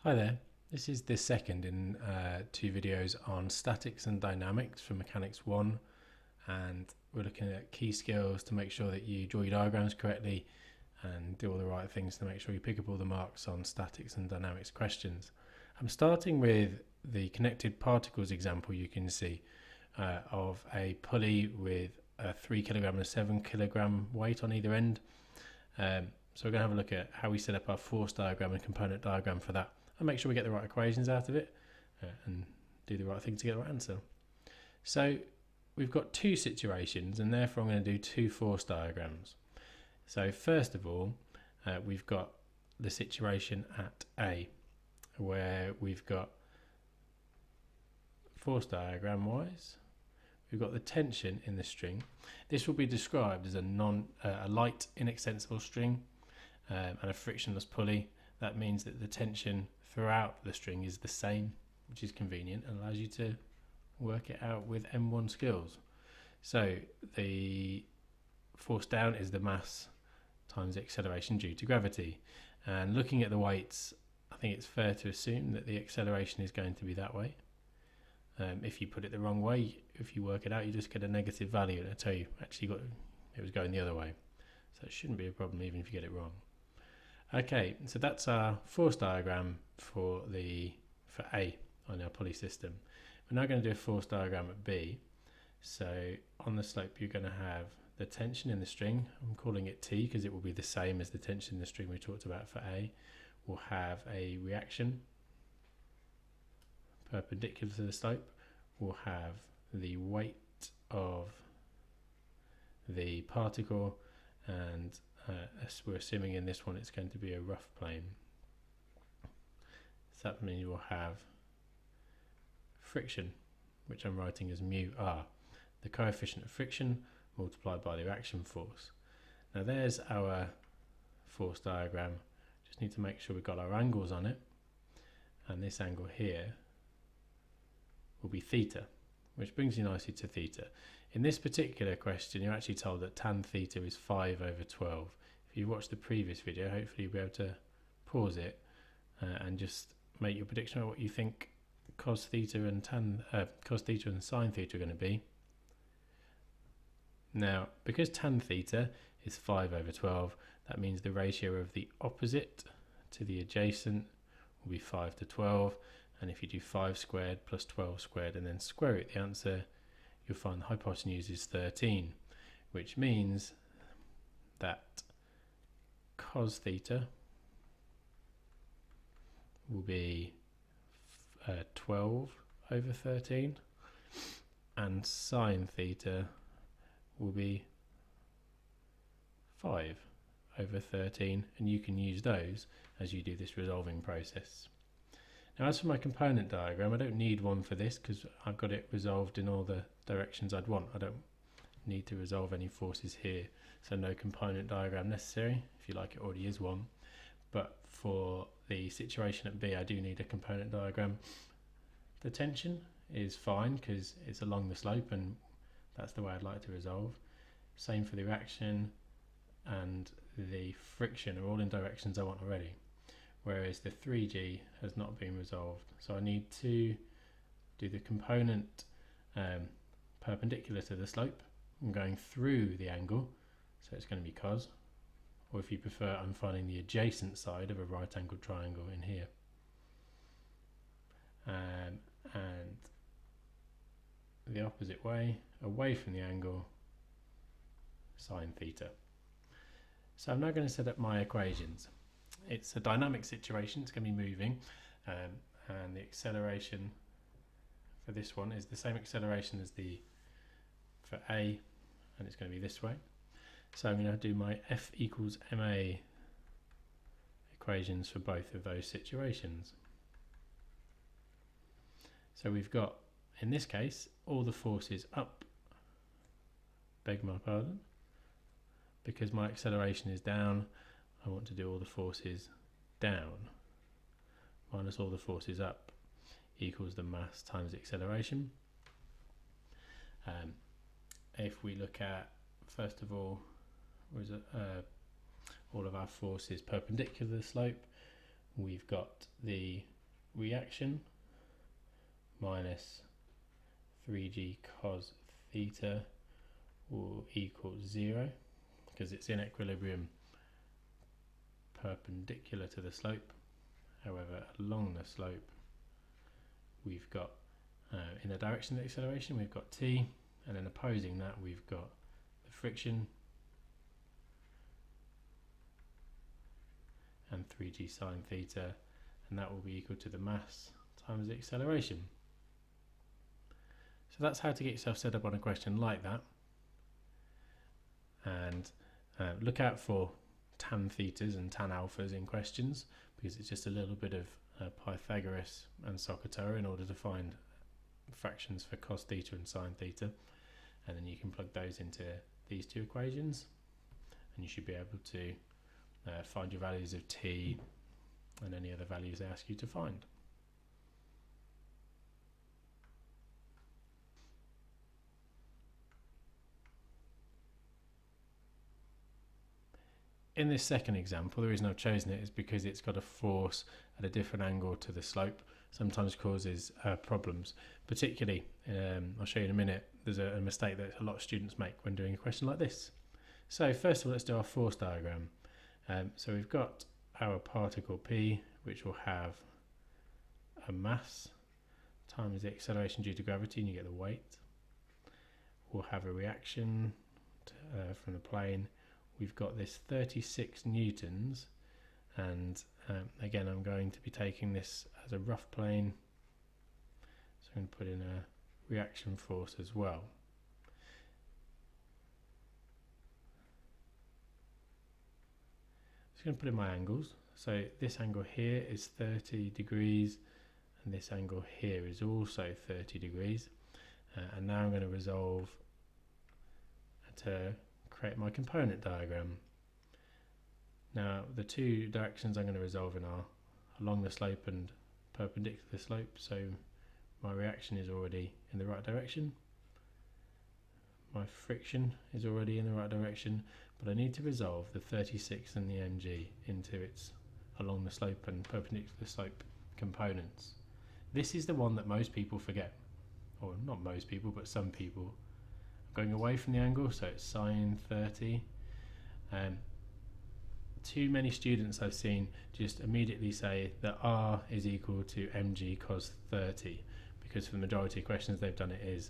Hi there, this is the second in two videos on statics and dynamics for Mechanics 1, and we're looking at key skills to make sure that you draw your diagrams correctly and do all the right things to make sure you pick up all the marks on statics and dynamics questions. I'm starting with the connected particles example you can see of a pulley with a 3 kilogram and a 7 kilogram weight on either end. So we're going to have a look at how we set up our force diagram and component diagram for that, and make sure we get the right equations out of it and do the right thing to get the right answer. So we've got two situations, and therefore I'm going to do two force diagrams. So first of all, we've got the situation at A, where we've got force diagram wise, we've got the tension in the string. This will be described as a light inextensible string and a frictionless pulley. That means that the tension throughout the string is the same, which is convenient and allows you to work it out with M1 skills. So the force down is the mass times the acceleration due to gravity. And looking at the weights, I think it's fair to assume that the acceleration is going to be that way. If you put it the wrong way, if you work it out, you just get a negative value, and I tell you, actually it was going the other way. So it shouldn't be a problem even if you get it wrong. Okay, so that's our force diagram for A on our pulley system. We're now going to do a force diagram at B. So on the slope you're going to have the tension in the string. I'm calling it T because it will be the same as the tension in the string we talked about for A. We'll have a reaction perpendicular to the slope. We'll have the weight of the particle, and as we're assuming in this one it's going to be a rough plane. So that means we'll have friction, which I'm writing as mu r, the coefficient of friction multiplied by the reaction force. Now there's our force diagram. Just need to make sure we've got our angles on it, and this angle here will be theta, which brings you nicely to theta. In this particular question, you're actually told that tan theta is 5/12. If you watched the previous video, hopefully you'll be able to pause it and just make your prediction of what you think cos theta and sin theta are going to be. Now, because tan theta is 5/12, that means the ratio of the opposite to the adjacent will be 5:12. And if you do 5 squared plus 12 squared and then square it, the answer, you'll find the hypotenuse is 13, which means that cos theta will be 12/13 and sin theta will be 5/13, and you can use those as you do this resolving process. Now as for my component diagram, I don't need one for this because I've got it resolved in all the directions I'd want. I don't need to resolve any forces here, so no component diagram necessary. If you like, it already is one. But for the situation at B, I do need a component diagram. The tension is fine because it's along the slope and that's the way I'd like to resolve. Same for the reaction, and the friction are all in directions I want already. Whereas the 3G has not been resolved. So I need to do the component perpendicular to the slope. I'm going through the angle, so it's going to be cos. Or if you prefer, I'm finding the adjacent side of a right angled triangle in here. And the opposite way, away from the angle, sin theta. So I'm now going to set up my equations. It's a dynamic situation, it's going to be moving, and the acceleration for this one is the same acceleration as for A, and it's going to be this way. So I'm going to do my F equals ma equations for both of those situations. So we've got, in this case, all the forces up, beg my pardon, because my acceleration is down, I want to do all the forces down minus all the forces up equals the mass times the acceleration. If we look at, first of all of our forces perpendicular to the slope, we've got the reaction minus 3g cos theta will equal 0 because it's in equilibrium perpendicular to the slope. However, along the slope we've got in the direction of the acceleration we've got t, and then opposing that we've got the friction and 3g sine theta, and that will be equal to the mass times the acceleration. So that's how to get yourself set up on a question like that. And look out for tan thetas and tan alphas in questions, because it's just a little bit of Pythagoras and SOHCAHTOA in order to find fractions for cos theta and sine theta, and then you can plug those into these two equations and you should be able to find your values of t and any other values they ask you to find. In this second example, the reason I've chosen it is because it's got a force at a different angle to the slope, sometimes causes problems. Particularly, I'll show you in a minute, there's a mistake that a lot of students make when doing a question like this. So first of all, let's do our force diagram. So we've got our particle P, which will have a mass times the acceleration due to gravity, and you get the weight. We'll have a reaction from the plane. We've got this 36 newtons, and again I'm going to be taking this as a rough plane, so I'm going to put in a reaction force as well. So I'm going to put in my angles. So this angle here is 30 degrees and this angle here is also 30 degrees, and now I'm going to resolve to create my component diagram. Now the two directions I'm going to resolve in are along the slope and perpendicular to the slope, so my reaction is already in the right direction, my friction is already in the right direction, but I need to resolve the 36 and the mg into its along the slope and perpendicular to the slope components. This is the one that most people forget, or not most people, but some people. Going away from the angle, so it's sine 30. Too many students I've seen just immediately say that R is equal to mg cos 30, because for the majority of questions they've done it is,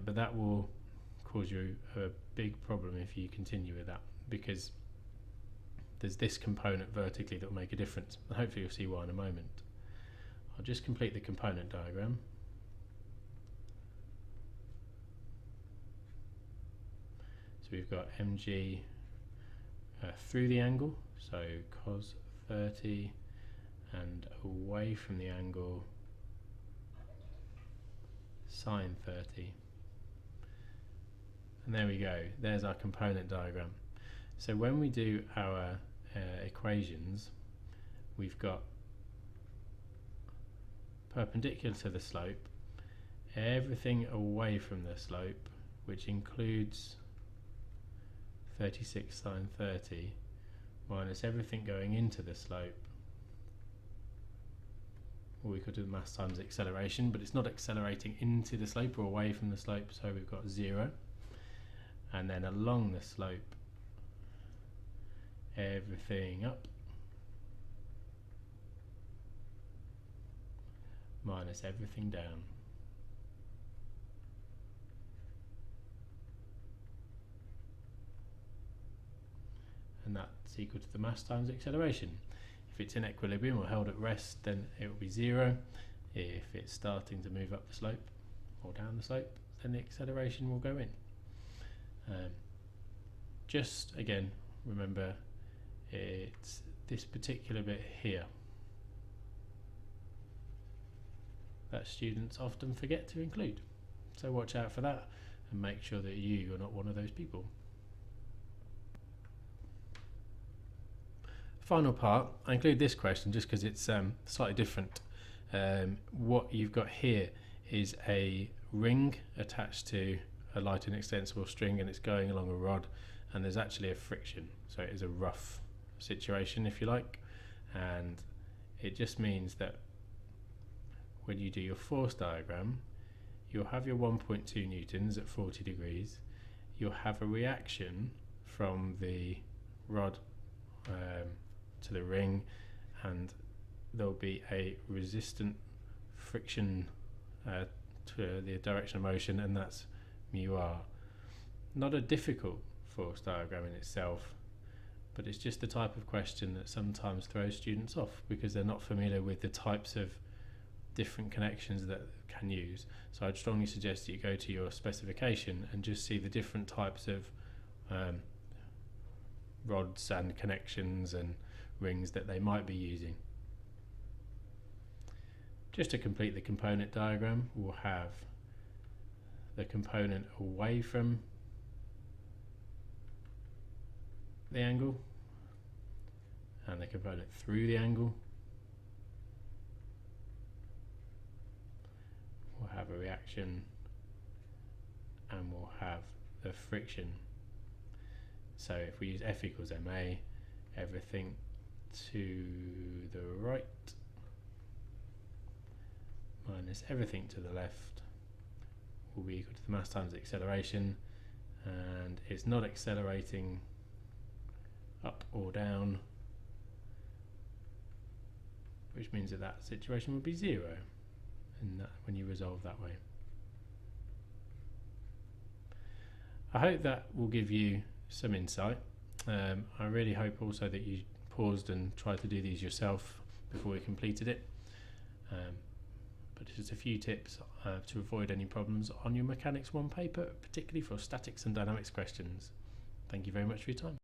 but that will cause you a big problem if you continue with that, because there's this component vertically that will make a difference, and hopefully you'll see why in a moment. I'll just complete the component diagram. We've got mg through the angle, so cos 30, and away from the angle sine 30. And there we go, there's our component diagram. So when we do our equations, we've got perpendicular to the slope, everything away from the slope, which includes 36 sine 30, minus everything going into the slope, or we could do the mass times acceleration, but it's not accelerating into the slope or away from the slope, so we've got 0. And then along the slope, everything up minus everything down. And that's equal to the mass times acceleration. If it's in equilibrium or held at rest, then it will be 0. If it's starting to move up the slope or down the slope, then the acceleration will go in. Just again, remember it's this particular bit here that students often forget to include. So watch out for that and make sure that you are not one of those people. Final part, I include this question just because it's slightly different. What you've got here is a ring attached to a light and extensible string, and it's going along a rod, and there's actually a friction, so it is a rough situation if you like, and It just means that when you do your force diagram, you'll have your 1.2 newtons at 40 degrees. You'll have a reaction from the rod to the ring, and there'll be a resistant friction to the direction of motion, and that's mu r. Not a difficult force diagram in itself, but it's just the type of question that sometimes throws students off because they're not familiar with the types of different connections that can use. So I'd strongly suggest that you go to your specification and just see the different types of rods and connections and rings that they might be using. Just to complete the component diagram, we'll have the component away from the angle and the component through the angle. We'll have a reaction and we'll have the friction. So if we use F equals ma, everything to the right minus everything to the left will be equal to the mass times the acceleration, and it's not accelerating up or down, which means that that situation would be 0 and when you resolve that way. I hope that will give you some insight. I really hope also that you paused and tried to do these yourself before we completed it. But just a few tips to avoid any problems on your Mechanics 1 paper, particularly for statics and dynamics questions. Thank you very much for your time.